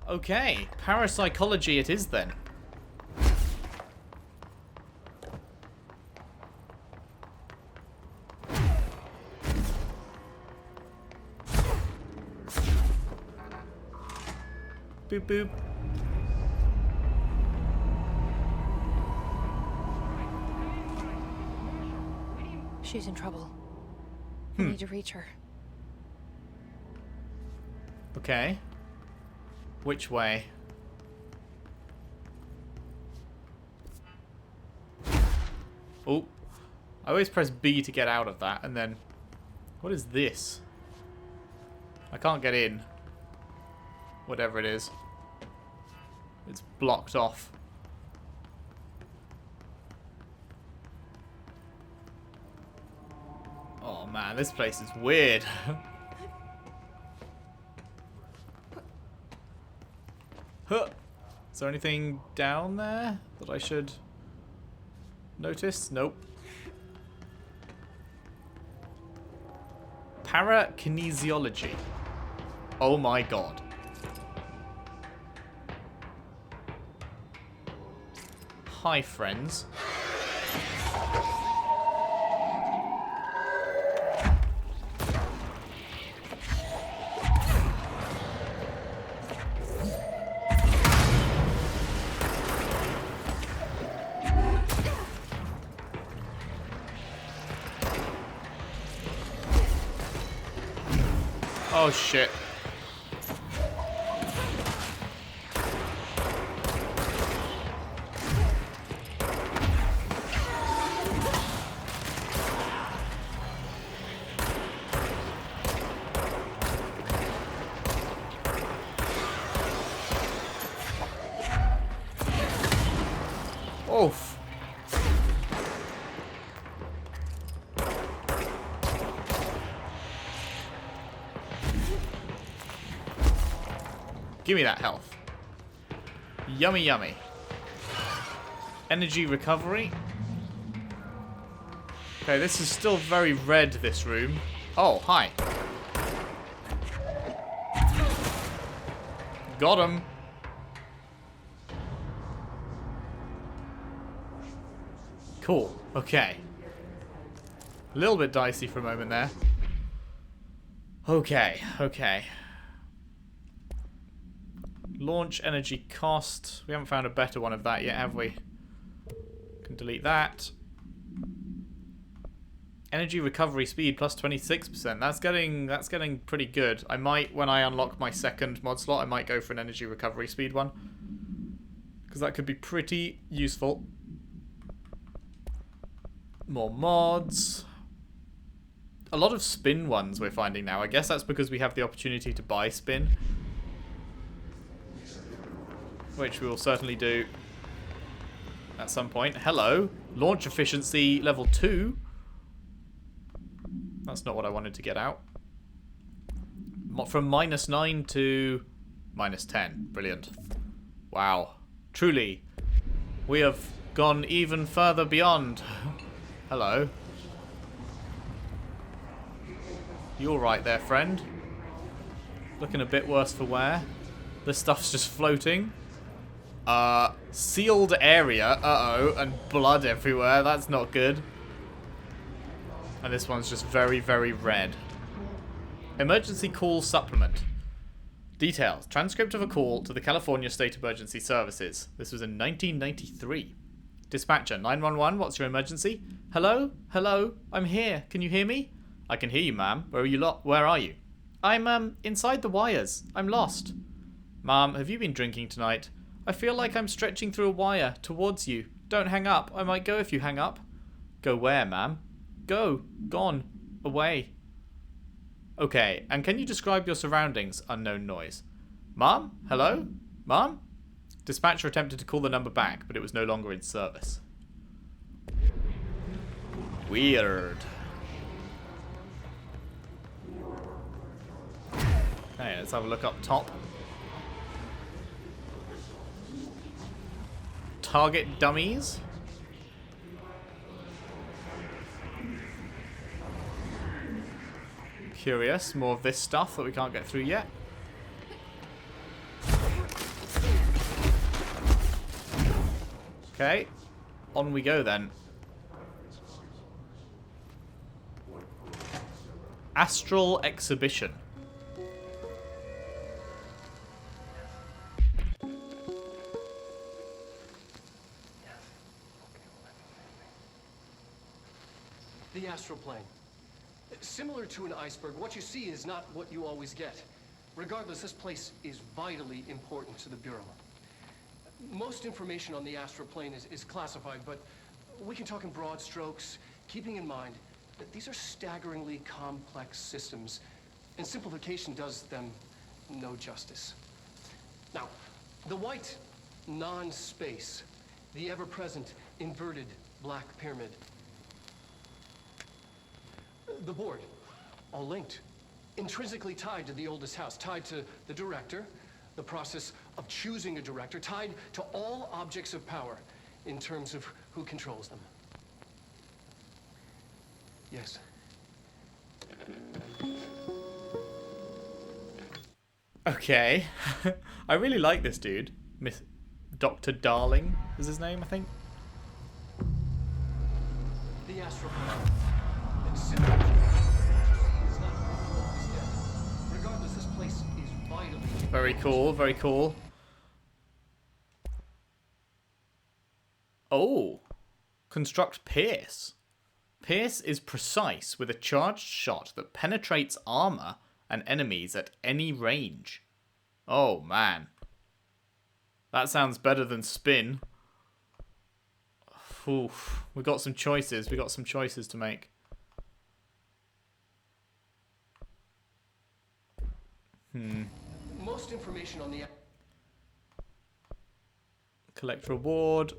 Okay, parapsychology it is then. Boop boop. She's in trouble. We need to reach her. Okay. Which way? Oh. I always press B to get out of that, and then... What is this? I can't get in. Whatever it is. It's blocked off. Oh man, this place is weird. Huh. Is there anything down there that I should notice? Nope. Kinesiology. Oh my god. Hi, friends. Oh shit. Oof. Give me that health. Yummy, yummy. Energy recovery. Okay, this is still very red, this room. Oh, hi. Got him. Cool. Okay. A little bit dicey for a moment there. Okay, okay. Launch energy cost. We haven't found a better one of that yet, have we? Can delete that. Energy recovery speed plus 26%. That's getting pretty good. I might, when I unlock my second mod slot, I might go for an energy recovery speed one. Because that could be pretty useful. More mods. A lot of spin ones we're finding now. I guess that's because we have the opportunity to buy spin. Which we will certainly do at some point. Hello. Launch efficiency level 2. That's not what I wanted to get out. From -9 to -10. Brilliant. Wow. Truly, we have gone even further beyond. Hello. You alright there, friend? Looking a bit worse for wear. This stuff's just floating. Sealed area. Uh-oh. And blood everywhere. That's not good. And this one's just very, very red. Emergency call supplement. Details. Transcript of a call to the California State Emergency Services. This was in 1993. Dispatcher, 911, what's your emergency? Hello? Hello? I'm here. Can you hear me? I can hear you, ma'am. Where are you? I'm, inside the wires. I'm lost. Ma'am, have you been drinking tonight? I feel like I'm stretching through a wire towards you. Don't hang up. I might go if you hang up. Go where, ma'am? Go. Gone. Away. Okay, and can you describe your surroundings? Unknown noise. Ma'am? Hello? Ma'am? Dispatcher attempted to call the number back, but it was no longer in service. Weird. Okay, let's have a look up top. Target dummies. Curious, more of this stuff that we can't get through yet. Okay. On we go then. Astral Exhibition. The Astral Plane. Similar to an iceberg, what you see is not what you always get. Regardless, this place is vitally important to the Bureau. Most information on the Astral Plane is classified, but we can talk in broad strokes, keeping in mind that these are staggeringly complex systems, and simplification does them no justice. Now, the white non-space, the ever-present inverted black pyramid, the board, all linked, intrinsically tied to the oldest house, tied to the director, the process of choosing a director, tied to all objects of power in terms of who controls them. Yes. Okay. I really like this dude. Miss Dr. Darling is his name, I think. The Astral Plane. Similar to is not what you always get. Regardless, this place is vitally Very cool, very cool. Oh. Construct Pierce. Pierce is precise with a charged shot that penetrates armor and enemies at any range. Oh, man. That sounds better than spin. Oof. We got some choices. We got some choices to make. Most information on the Collect reward.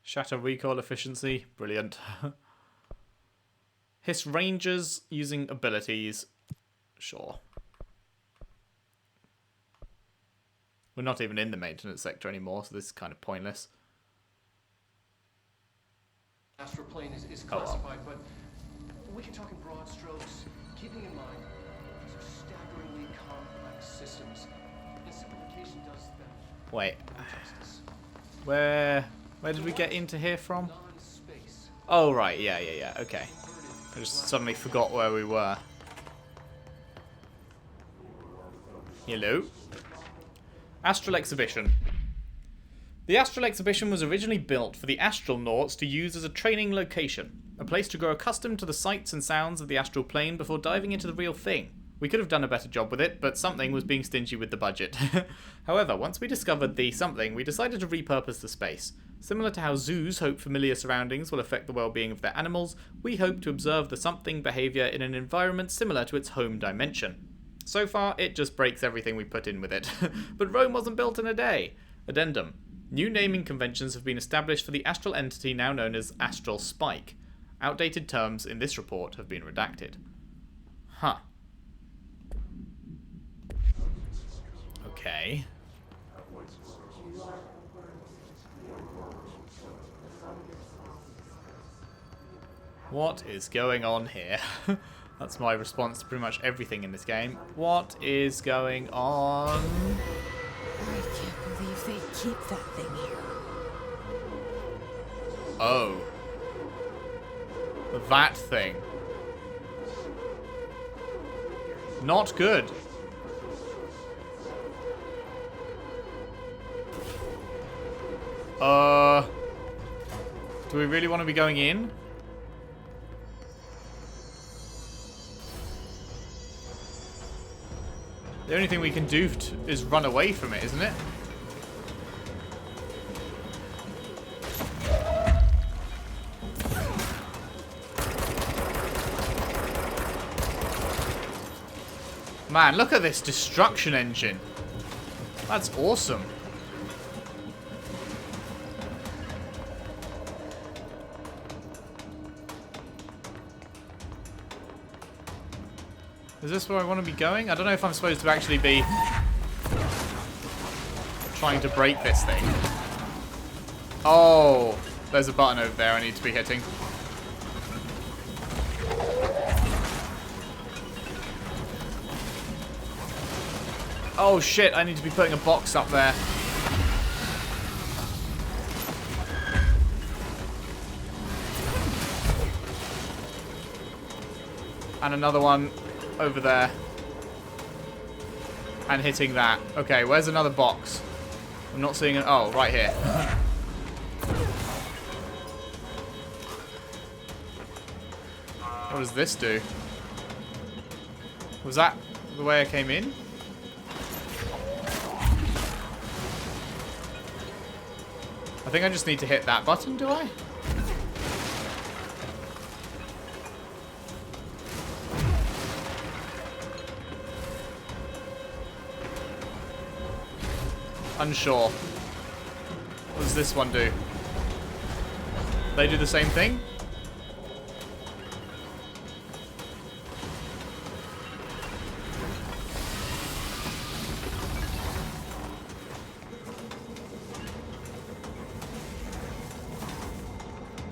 Shatter recoil efficiency. Brilliant. Hiss rangers using abilities. Sure. We're not even in the maintenance sector anymore, so this is kind of pointless. Astral Plane is classified, but we can talk in broad strokes, keeping in mind these are staggeringly complex systems, and simplification does them Wait. justice. Where did we get into here from? Non-space. Oh, right. Yeah. Okay. I just suddenly forgot where we were. Hello? Astral Exhibition. The Astral Exhibition was originally built for the astronauts to use as a training location, a place to grow accustomed to the sights and sounds of the astral plane before diving into the real thing. We could have done a better job with it, but something was being stingy with the budget. However, once we discovered the something, we decided to repurpose the space. Similar to how zoos hope familiar surroundings will affect the well-being of their animals, we hope to observe the something behaviour in an environment similar to its home dimension. So far, it just breaks everything we put in with it. But Rome wasn't built in a day. Addendum. New naming conventions have been established for the astral entity now known as Astral Spike. Outdated terms in this report have been redacted. Huh. Okay. What is going on here? That's my response to pretty much everything in this game. What is going on? I can't believe they keep that thing here. Oh. That thing. Not good. Do we really want to be going in? The only thing we can do is run away from it, isn't it? Man, look at this destruction engine. That's awesome. Is this where I want to be going? I don't know if I'm supposed to actually be trying to break this thing. Oh, there's a button over there I need to be hitting. Oh shit, I need to be putting a box up there. And another one over there. And hitting that. Okay, where's another box? I'm not seeing it. Oh, right here. What does this do? Was that the way I came in? I think I just need to hit that button, do I? Unsure. What does this one do? They do the same thing?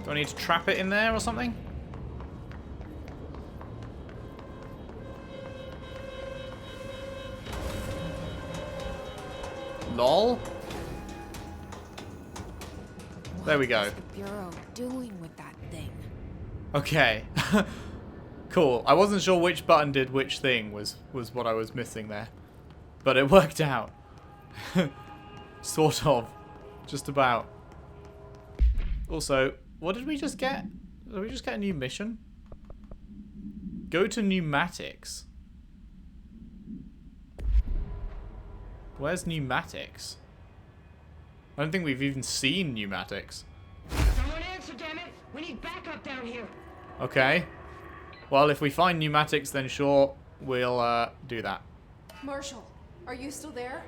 Do I need to trap it in there or something? Lol. There we go. What is the Bureau doing with that thing? Okay. Cool. I wasn't sure which button did which thing was what I was missing there. But it worked out. Sort of. Just about. Also, what did we just get? Did we just get a new mission? Go to pneumatics. Where's pneumatics? I don't think we've even seen pneumatics. Someone answer, damn it! We need backup down here. Okay. Well, if we find pneumatics, then sure, we'll do that. Marshall, are you still there?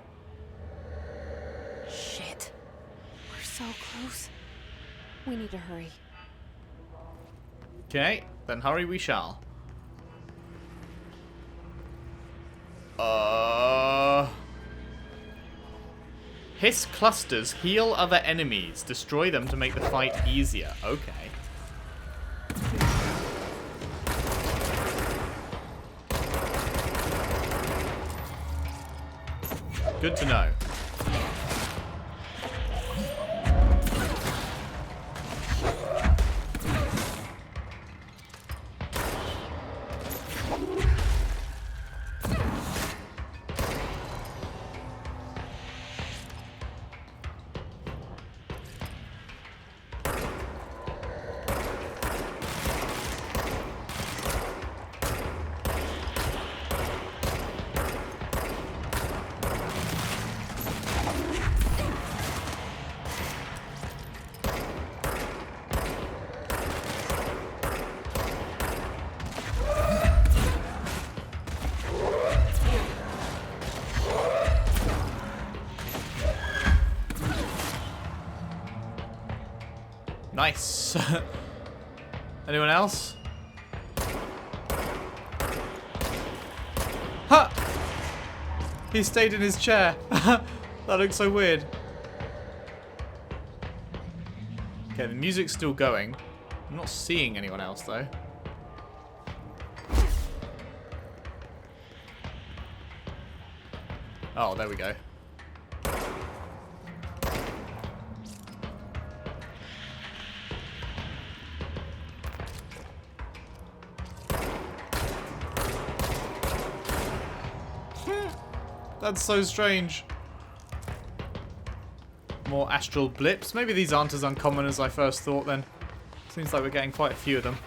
Shit. We're so close. We need to hurry. Okay, then hurry we shall. Hiss clusters heal other enemies. Destroy them to make the fight easier. Okay. Good to know. Nice. Anyone else? Ha! He stayed in his chair. That looks so weird. Okay, the music's still going. I'm not seeing anyone else though. Oh, there we go. That's so strange. More astral blips. Maybe these aren't as uncommon as I first thought then. Seems like we're getting quite a few of them.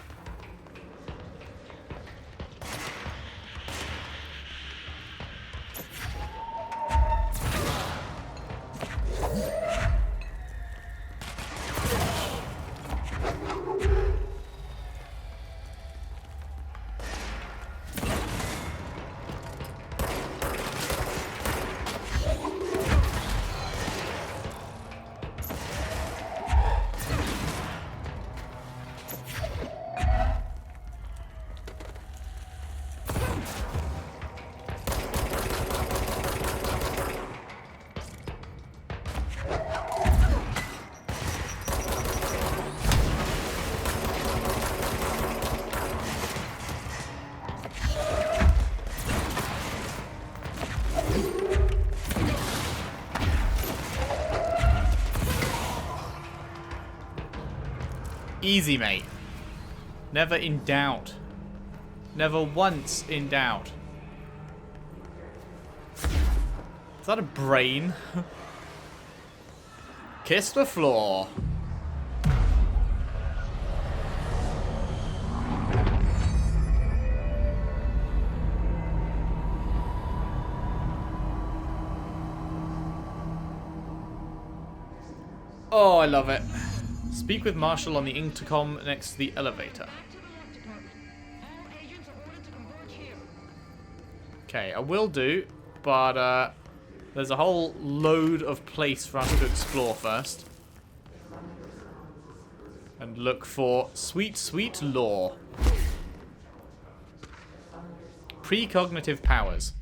Easy, mate. Never in doubt. Never once in doubt. Is that a brain? Kiss the floor. Oh, I love it. Speak with Marshall on the intercom next to the elevator. Okay, I will do, but there's a whole load of place for us to explore first. And look for sweet, sweet lore. Precognitive powers.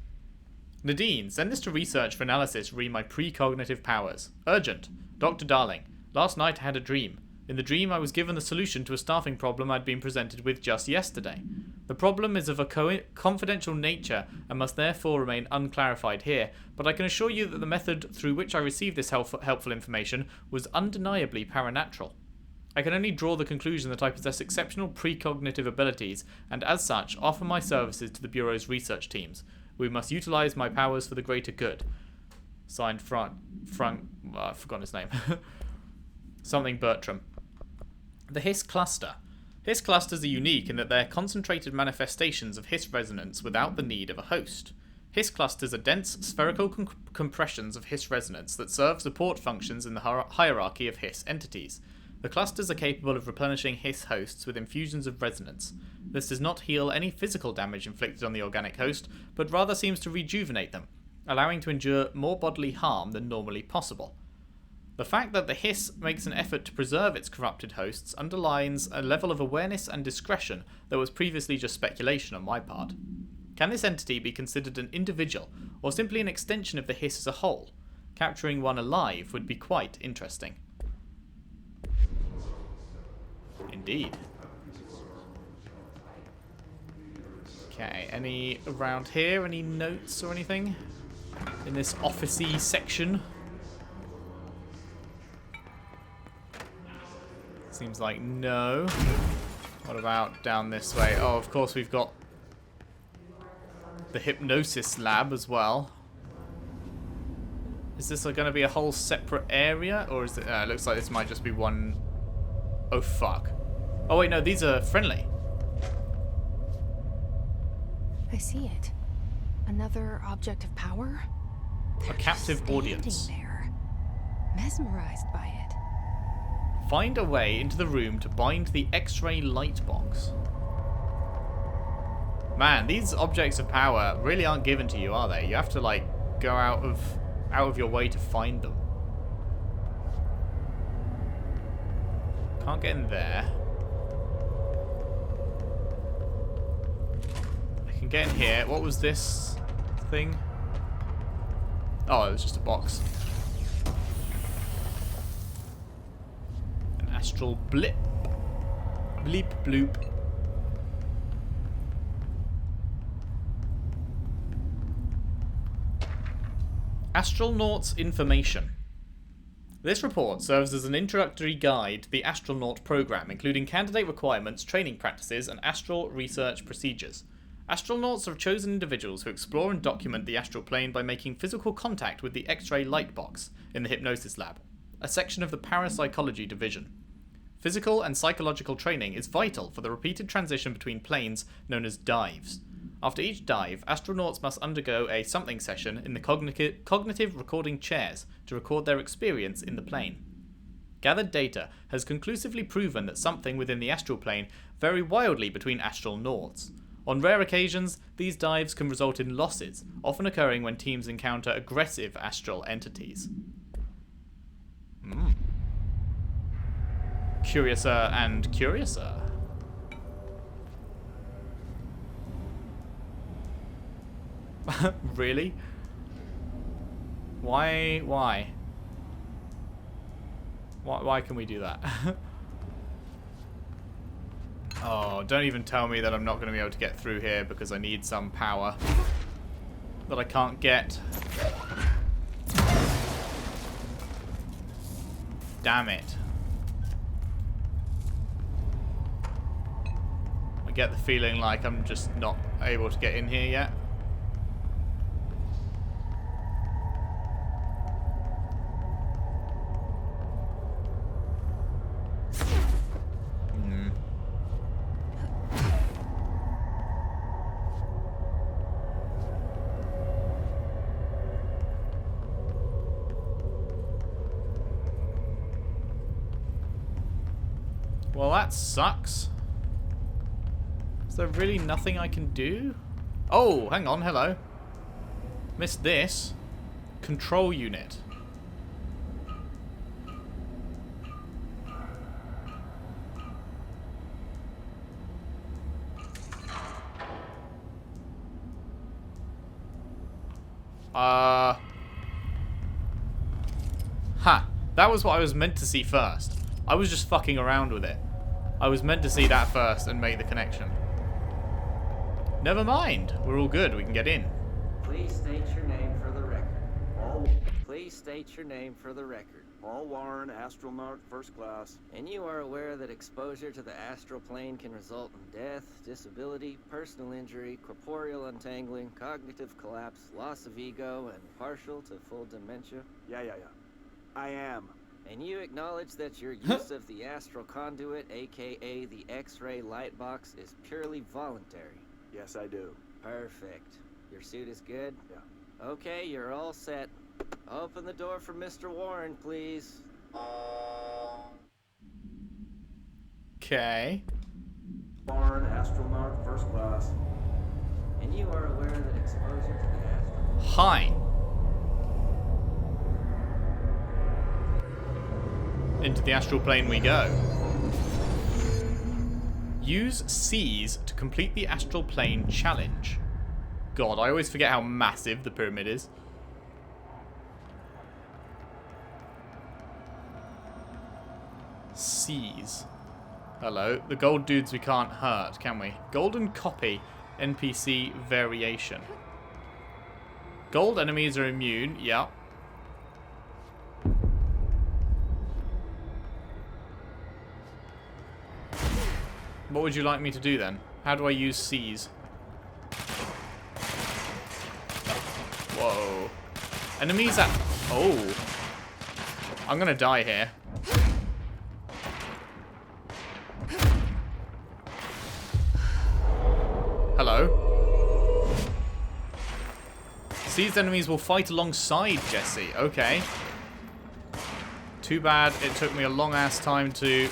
Nadine, send this to research for analysis. Read my precognitive powers. Urgent. Dr. Darling, last night I had a dream. In the dream I was given the solution to a staffing problem I'd been presented with just yesterday. The problem is of a confidential nature and must therefore remain unclarified here, but I can assure you that the method through which I received this helpful information was undeniably paranatural. I can only draw the conclusion that I possess exceptional precognitive abilities, and as such offer my services to the Bureau's research teams. We must utilize my powers for the greater good. Signed, Frank, I've forgotten his name. Something Bertram. The Hiss Cluster. Hiss clusters are unique in that they're concentrated manifestations of Hiss resonance without the need of a host. Hiss clusters are dense, spherical compressions of Hiss resonance that serve support functions in the hierarchy of Hiss entities. The clusters are capable of replenishing Hiss hosts with infusions of resonance. This does not heal any physical damage inflicted on the organic host, but rather seems to rejuvenate them, allowing to endure more bodily harm than normally possible. The fact that the Hiss makes an effort to preserve its corrupted hosts underlines a level of awareness and discretion that was previously just speculation on my part. Can this entity be considered an individual, or simply an extension of the Hiss as a whole? Capturing one alive would be quite interesting. Indeed. Okay, any around here? Any notes or anything? In this officey section? Seems like no. What about down this way? Oh, of course we've got the hypnosis lab as well. Is this going to be a whole separate area? Or is it... it looks like this might just be one... Oh, fuck. Oh, wait, no, these are friendly. I see it. Another object of power? A captive audience. There, mesmerized by it. Find a way into the room to bind the X-ray Lightbox. Man, these objects of power really aren't given to you, are they? You have to, like, go out of your way to find them. Can't get in there. I can get in here. What was this thing? Oh, it was just a box. An astral blip. Bleep bloop. Astronaut's information. This report serves as an introductory guide to the astronaut program, including candidate requirements, training practices, and astral research procedures. Astronauts are chosen individuals who explore and document the astral plane by making physical contact with the XRay Lightbox in the hypnosis lab, a section of the Parapsychology division. Physical and psychological training is vital for the repeated transition between planes known as dives. After each dive, astronauts must undergo a something session in the cognitive recording chairs to record their experience in the plane. Gathered data has conclusively proven that something within the astral plane vary wildly between astronauts. On rare occasions, these dives can result in losses, often occurring when teams encounter aggressive astral entities. Curiouser and curiouser. Really? Why? Why can we do that? Oh, don't even tell me that I'm not going to be able to get through here because I need some power that I can't get. Damn it. get the feeling like I'm just not able to get in here yet. Well, that sucks. Is there really nothing I can do? Oh, hang on, hello. Missed this. Control unit. That was what I was meant to see first. I was just fucking around with it. I was meant to see that first and make the connection. Never mind. We're all good. We can get in. Please state your name for the record. Please state your name for the record. Paul Warren, astronaut, first class. And you are aware that exposure to the astral plane can result in death, disability, personal injury, corporeal untangling, cognitive collapse, loss of ego, and partial to full dementia? Yeah. I am. And you acknowledge that your use of the astral conduit, aka the XRay Lightbox, is purely voluntary? Yes, I do. Perfect. Your suit is good? Yeah. Okay, you're all set. Open the door for Mr. Warren, please. Okay. Warren, astronaut, first class. And you are aware that exposure to the astral... Hi. Into the astral plane we go. Use C's to complete the astral plane challenge. God, I always forget how massive the pyramid is. C's. Hello. The gold dudes we can't hurt, can we? Golden copy. NPC variation. Gold enemies are immune. Yep. What would you like me to do then? How do I use C's? Whoa. Enemies at... Oh. I'm gonna die here. Hello. Seized enemies will fight alongside Jesse. Okay. Too bad it took me a long ass time to...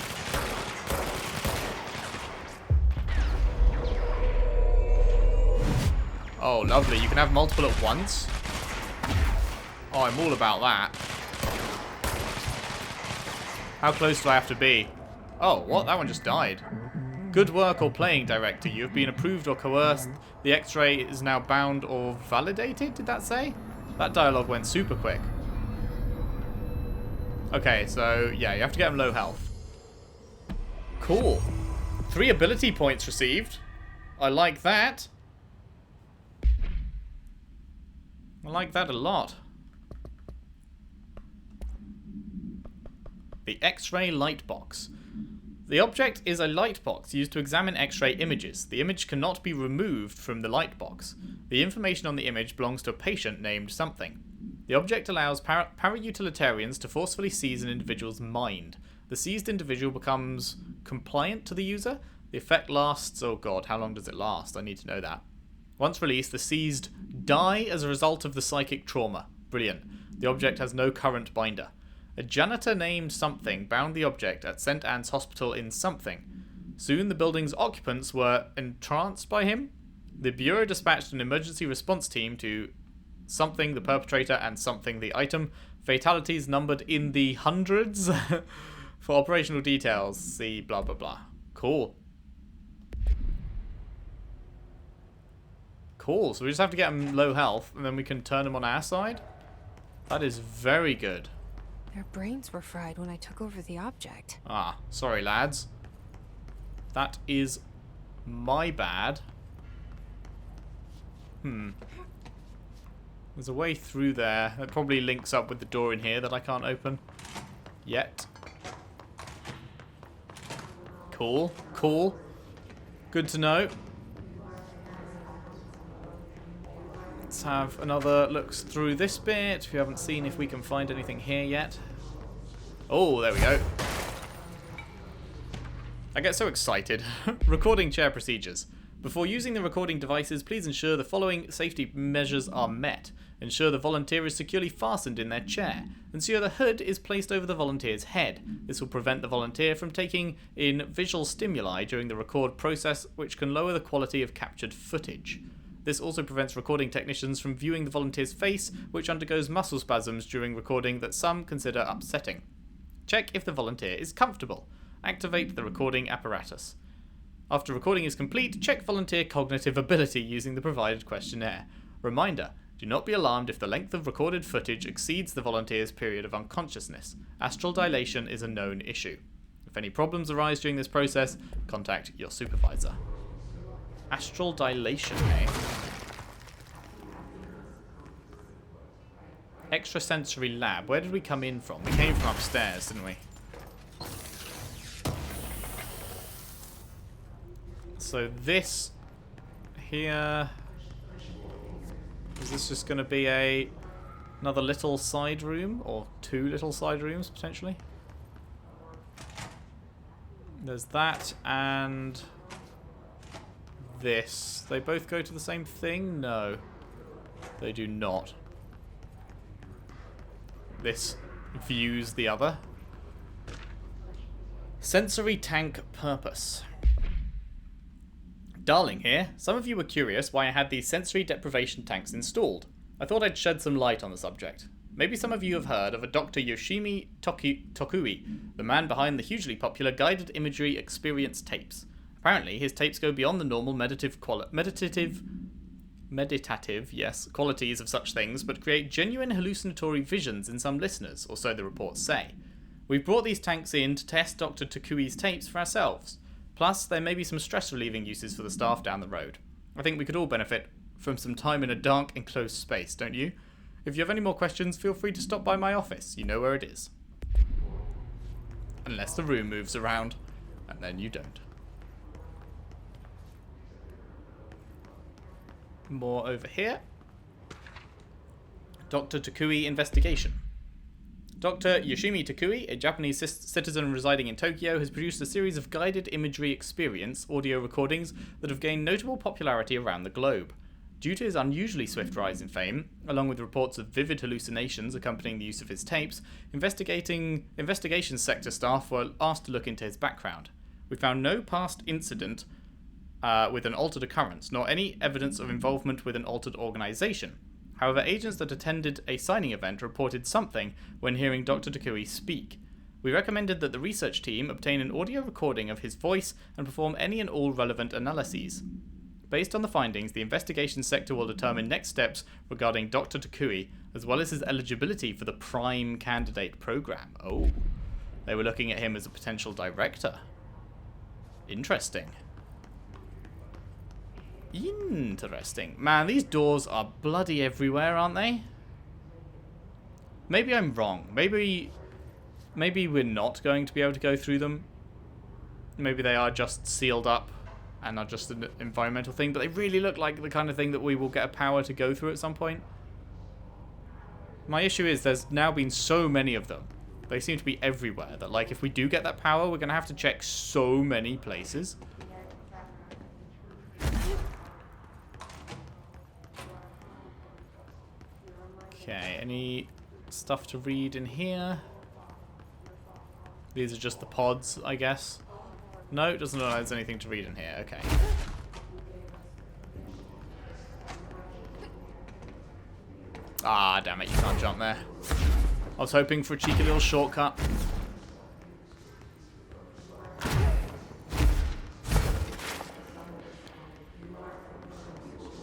Oh, lovely. You can have multiple at once. Oh, I'm all about that. How close do I have to be? Oh, what? That one just died. Good work or playing director. You have been approved or coerced. The X-ray is now bound or validated, did that say? That dialogue went super quick. Okay, so, yeah, you have to get him low health. Cool. 3 ability points received. I like that. I like that a lot. The X-ray Lightbox. The object is a lightbox used to examine X-ray images. The image cannot be removed from the lightbox. The information on the image belongs to a patient named something. The object allows para-utilitarians to forcefully seize an individual's mind. The seized individual becomes compliant to the user. The effect lasts... Oh god, how long does it last? I need to know that. Once released, the seized die as a result of the psychic trauma. Brilliant. The object has no current binder. A janitor named something bound the object at St. Anne's Hospital in something. Soon the building's occupants were entranced by him. The Bureau dispatched an emergency response team to something the perpetrator and something the item. Fatalities numbered in the hundreds. For operational details, see blah blah blah. Cool. Cool, so we just have to get them low health, and then we can turn them on our side. That is very good. Their brains were fried when I took over the object. Ah, sorry lads. That is my bad. There's a way through there. It probably links up with the door in here that I can't open yet. Cool, cool. Good to know. Let's have another look through this bit. We haven't seen if we can find anything here yet. Oh, there we go. I get so excited. Recording chair procedures. Before using the recording devices, please ensure the following safety measures are met. Ensure the volunteer is securely fastened in their chair. Ensure the hood is placed over the volunteer's head. This will prevent the volunteer from taking in visual stimuli during the record process, which can lower the quality of captured footage. This also prevents recording technicians from viewing the volunteer's face, which undergoes muscle spasms during recording that some consider upsetting. Check if the volunteer is comfortable. Activate the recording apparatus. After recording is complete, check volunteer cognitive ability using the provided questionnaire. Reminder, do not be alarmed if the length of recorded footage exceeds the volunteer's period of unconsciousness. Astral dilation is a known issue. If any problems arise during this process, contact your supervisor. Astral dilation, eh? Extrasensory lab. Where did we come in from? We came from upstairs, didn't we? So this here, is this just going to be another little side room, or two little side rooms potentially? There's that and this. They both go to the same thing? No, they do not. This views the other. Sensory tank purpose. Darling here, some of you were curious why I had these sensory deprivation tanks installed. I thought I'd shed some light on the subject. Maybe some of you have heard of a Dr. Yoshimi Tokui, the man behind the hugely popular guided imagery experience tapes. Apparently, his tapes go beyond the normal meditative qualities of such things, but create genuine hallucinatory visions in some listeners, or so the reports say. We've brought these tanks in to test Dr. Tokui's tapes for ourselves. Plus, there may be some stress-relieving uses for the staff down the road. I think we could all benefit from some time in a dark, enclosed space, don't you? If you have any more questions, feel free to stop by my office. You know where it is. Unless the room moves around, and then you don't. More over here. Dr. Tokui investigation. Dr. Yoshimi Tokui, a Japanese citizen residing in Tokyo, has produced a series of guided imagery experience audio recordings that have gained notable popularity around the globe. Due to his unusually swift rise in fame, along with reports of vivid hallucinations accompanying the use of his tapes, investigation sector staff were asked to look into his background. We found no past incident with an altered occurrence, nor any evidence of involvement with an altered organization. However, agents that attended a signing event reported something when hearing Dr. Tokui speak. We recommended that the research team obtain an audio recording of his voice and perform any and all relevant analyses. Based on the findings, the investigation sector will determine next steps regarding Dr. Tokui, as well as his eligibility for the Prime Candidate program. Oh, they were looking at him as a potential director. Interesting. Interesting. Man, these doors are bloody everywhere, aren't they? Maybe I'm wrong. Maybe we're not going to be able to go through them. Maybe they are just sealed up and are just an environmental thing, but they really look like the kind of thing that we will get a power to go through at some point. My issue is there's now been so many of them. They seem to be everywhere, that like if we do get that power, we're going to have to check so many places. Okay, any stuff to read in here? These are just the pods, I guess. No, it doesn't look like there's anything to read in here. Okay. Ah, damn it, you can't jump there. I was hoping for a cheeky little shortcut.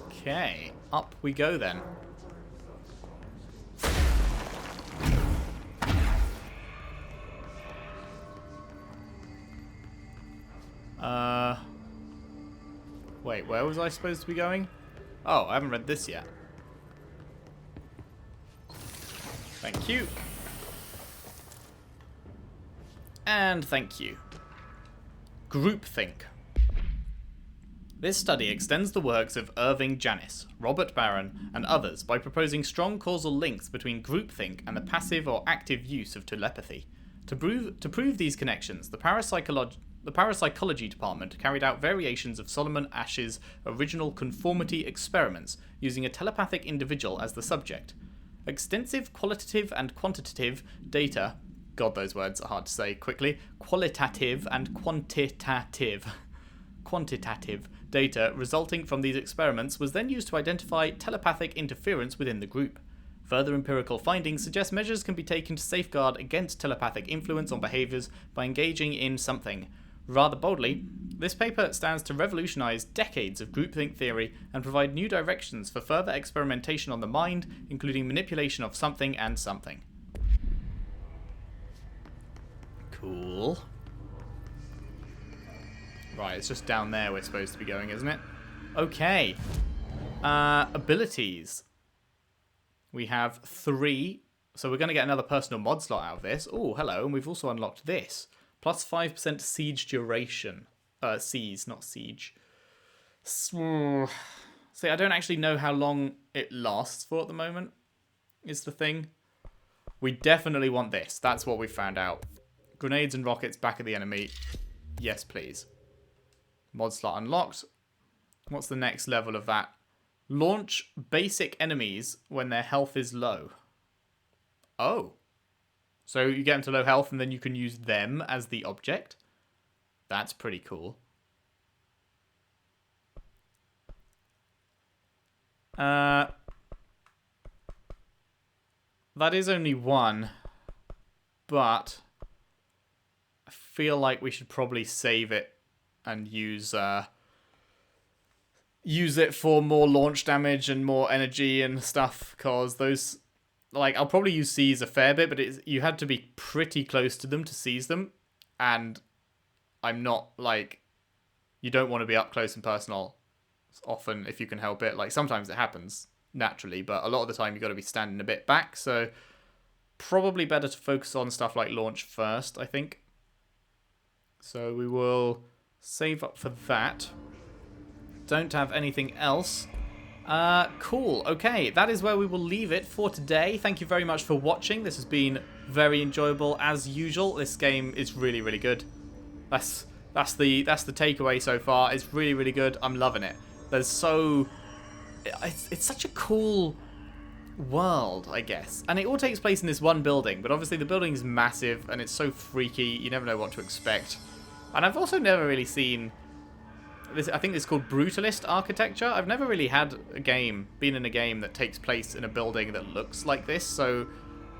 Okay, up we go then. Wait, where was I supposed to be going? Oh, I haven't read this yet. Thank you. And thank you. Groupthink. This study extends the works of Irving Janis, Robert Barron, and others by proposing strong causal links between groupthink and the passive or active use of telepathy. To prove these connections, the Parapsychology department carried out variations of Solomon Asch's original conformity experiments using a telepathic individual as the subject. Extensive qualitative and quantitative data, God, those words are hard to say quickly, qualitative and quantitative data resulting from these experiments was then used to identify telepathic interference within the group. Further empirical findings suggest measures can be taken to safeguard against telepathic influence on behaviours by engaging in something. Rather boldly, this paper stands to revolutionize decades of groupthink theory and provide new directions for further experimentation on the mind, including manipulation of something and something. Cool. Right, it's just down there we're supposed to be going, isn't it? Okay. Abilities. We have 3. So we're going to get another personal mod slot out of this. Oh, hello. And we've also unlocked this. Plus 5% siege duration. Siege, not siege. See, I don't actually know how long it lasts for at the moment, is the thing. We definitely want this. That's what we found out. Grenades and rockets back at the enemy. Yes, please. Mod slot unlocked. What's the next level of that? Launch basic enemies when their health is low. Oh. So you get them to low health and then you can use them as the object? That's pretty cool. That is only 1. But I feel like we should probably save it and use it for more launch damage and more energy and stuff, because those, like, I'll probably use seize a fair bit, but you had to be pretty close to them to seize them, and I'm not, like, you don't want to be up close and personal often if you can help it. Like, sometimes it happens naturally, but a lot of the time you've got to be standing a bit back, so probably better to focus on stuff like launch first, I think. So we will save up for that. Don't have anything else. Cool. Okay, that is where we will leave it for today. Thank you very much for watching. This has been very enjoyable as usual. This game is really, really good. That's the takeaway so far. It's really, really good. I'm loving it. It's such a cool world, I guess. And it all takes place in this one building, but obviously the building is massive and it's so freaky. You never know what to expect. And I've also never really seen this. I think it's called brutalist architecture. I've never really had been in a game that takes place in a building that looks like this. So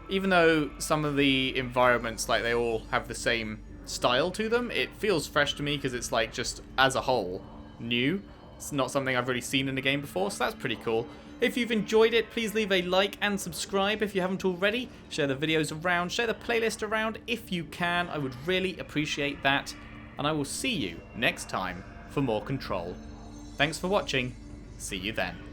even though some of the environments, like, they all have the same style to them, it feels fresh to me because it's like just as a whole new. It's not something I've really seen in a game before, so that's pretty cool. If you've enjoyed it, please leave a like and subscribe if you haven't already. Share the videos around, share the playlist around if you can. I would really appreciate that. And I will see you next time for more Control. Thanks for watching. See you then.